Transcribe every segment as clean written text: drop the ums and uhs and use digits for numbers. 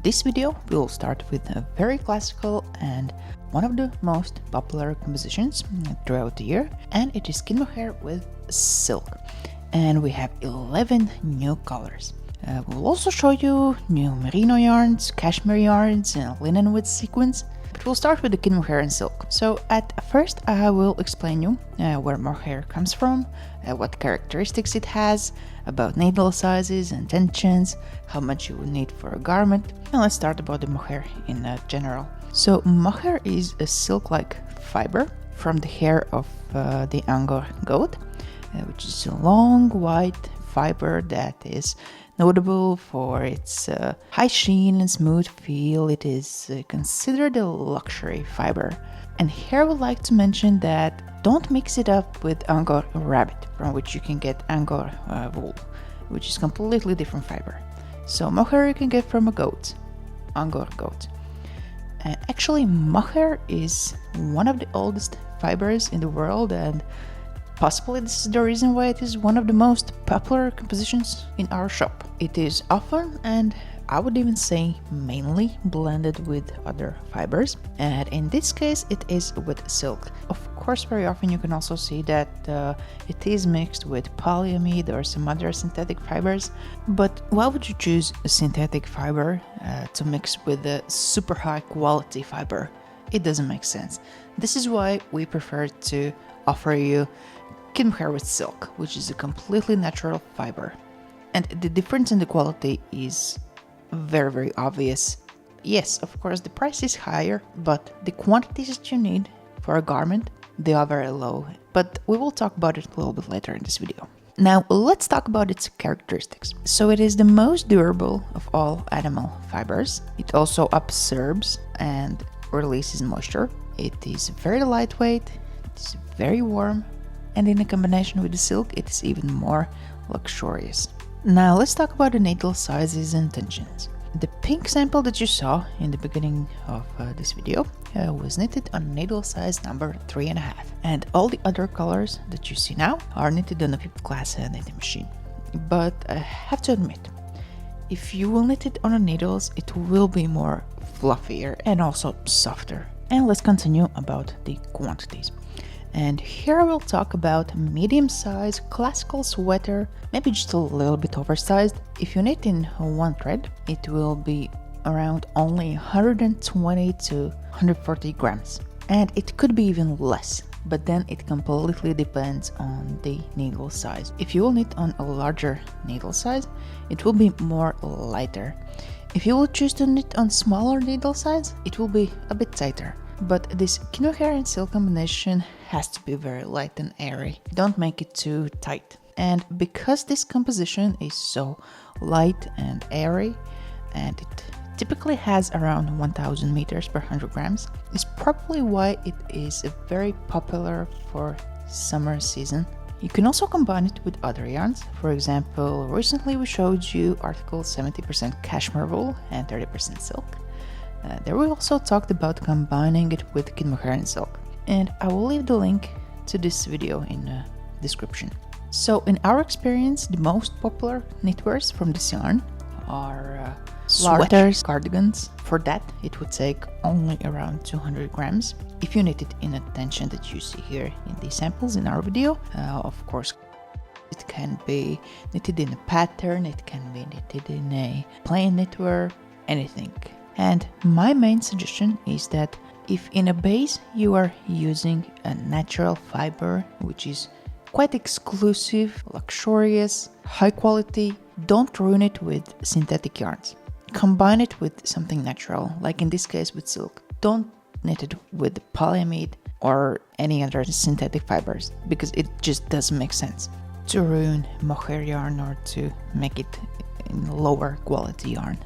this video, we will start with a very classical and one of the most popular compositions throughout the year, and it is skin mohair with silk. And we have 11 new colors. We'll also show you new merino yarns, cashmere yarns, and linen with sequins. But we'll start with the skin mohair and silk. So at first I will explain you where mohair comes from, what characteristics it has, about needle sizes and tensions, how much you will need for a garment, and let's start about the mohair in general. So mohair is a silk-like fiber from the hair of the Angora goat, which is a long white fiber that is notable for its high sheen and smooth feel. It is considered a luxury fiber. And here I would like to mention that don't mix it up with Angora rabbit, from which you can get Angora wool, which is completely different fiber. So mohair you can get from a goat, Angora goat. Actually, mohair is one of the oldest fibers in the world, and possibly this is the reason why it is one of the most popular compositions in our shop. It is often, and I would even say mainly, blended with other fibers, and in this case it is with silk. Of course, very often you can also see that it is mixed with polyamide or some other synthetic fibers, but why would you choose a synthetic fiber to mix with a super high quality fiber? It doesn't make sense. This is why we prefer to offer you skin mohair with silk, which is a completely natural fiber. And the difference in the quality is very obvious. Yes, of course the price is higher, but the quantities that you need for a garment, they are very low. But we will talk about it a little bit later in this video. Now let's talk about its characteristics. So it is the most durable of all animal fibers. It also absorbs and releases moisture. It is very lightweight, it's very warm, and in a combination with the silk, it is even more luxurious. Now let's talk about the needle sizes and tensions. The pink sample that you saw in the beginning of this video was knitted on needle size number 3.5, and all the other colors that you see now are knitted on a 5th class knitting machine. But I have to admit, if you will knit it on the needles, it will be more fluffier and also softer. And let's continue about the quantities. And here I will talk about medium size classical sweater, maybe just a little bit oversized. If you knit in one thread, it will be around only 120 to 140 grams. And it could be even less, but then it completely depends on the needle size. If you will knit on a larger needle size, it will be more lighter. If you will choose to knit on smaller needle size, it will be a bit tighter. But this skin mohair and silk combination has to be very light and airy. Don't make it too tight. And because this composition is so light and airy, and it typically has around 1000 meters per 100 grams, is probably why it is very popular for summer season. You can also combine it with other yarns. For example, recently we showed you article 70% cashmere wool and 30% silk. There we also talked about combining it with skin mohair and silk, and I will leave the link to this video in the description. So in our experience, the most popular knitwears from this yarn are sweaters, cardigans. For that it would take only around 200 grams. If you knit it in a tension that you see here in these samples in our video, of course it can be knitted in a pattern, it can be knitted in a plain knitwear, anything. And my main suggestion is that if in a base you are using a natural fiber, which is quite exclusive, luxurious, high quality, don't ruin it with synthetic yarns. Combine it with something natural, like in this case with silk. Don't knit it with polyamide or any other synthetic fibers, because it just doesn't make sense to ruin mohair yarn or to make it in lower quality yarn.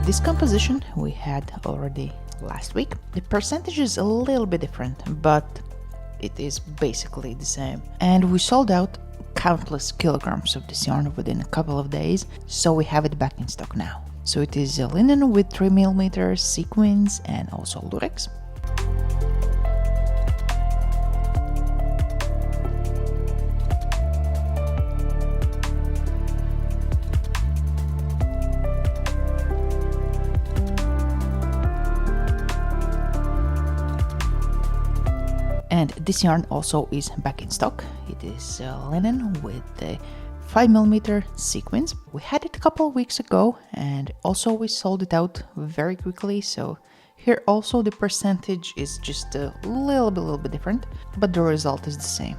This composition we had already last week. The percentage is a little bit different, but it is basically the same. And we sold out countless kilograms of this yarn within a couple of days, so we have it back in stock now. So it is linen with 3mm sequins and also lurex. And this yarn also is back in stock. It is linen with the 5mm sequins. We had it a couple of weeks ago and also we sold it out very quickly, so here also the percentage is just a little bit different, but the result is the same.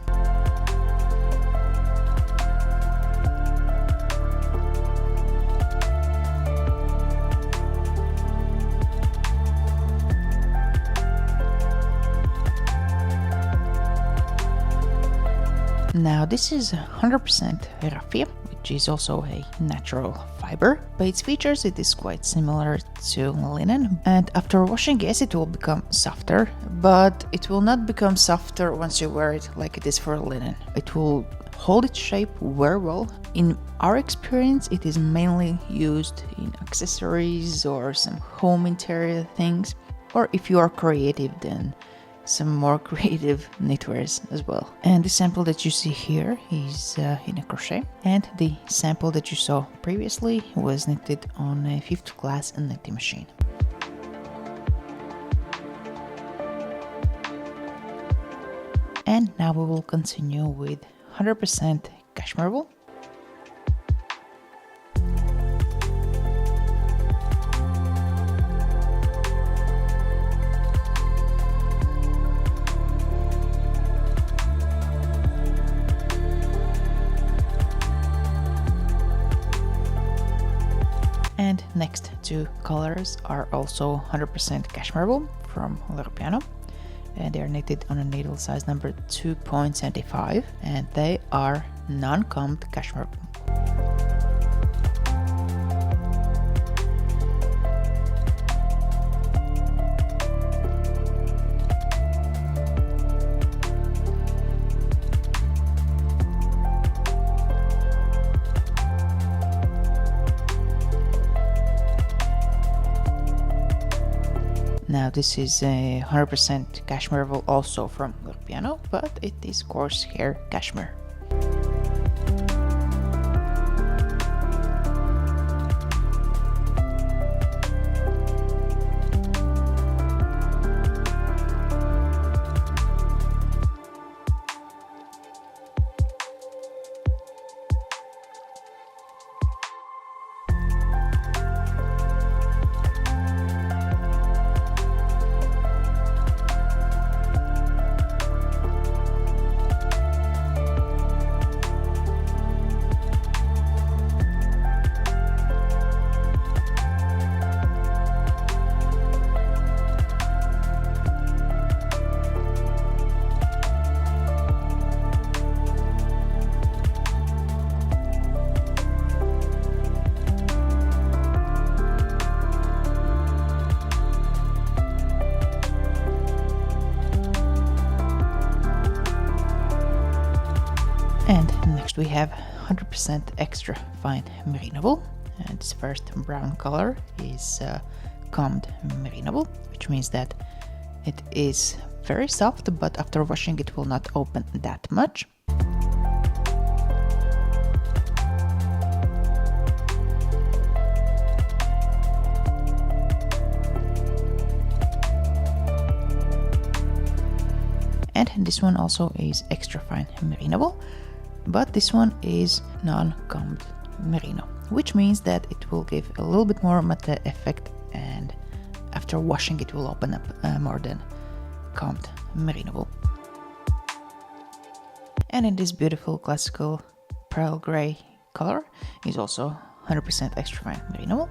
Now this is 100% raffia, which is also a natural fiber. By its features it is quite similar to linen, and after washing, yes, it will become softer, but it will not become softer once you wear it like it is for linen. It will hold its shape very well. In our experience, it is mainly used in accessories or some home interior things, or if you are creative, then some more creative knitwears as well. And the sample that you see here is in a crochet, and the sample that you saw previously was knitted on a 5th class knitting machine. And now we will continue with 100% cashmere wool. And next two colors are also 100% cashmere wool from Merino, and they are knitted on a needle size number 2.75, and they are non-combed cashmere wool. Now this is a 100% cashmere wool also from Merino, but it is coarse hair cashmere. And next we have 100% extra fine merino wool, and this first brown color is combed merino wool, which means that it is very soft, but after washing it will not open that much. And this one also is extra fine merino wool, but this one is non-combed merino, which means that it will give a little bit more matte effect, and after washing it will open up more than combed merino wool. And in this beautiful classical pearl gray color is also 100% extra fine merino wool,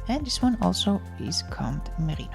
and this one also is combed merino.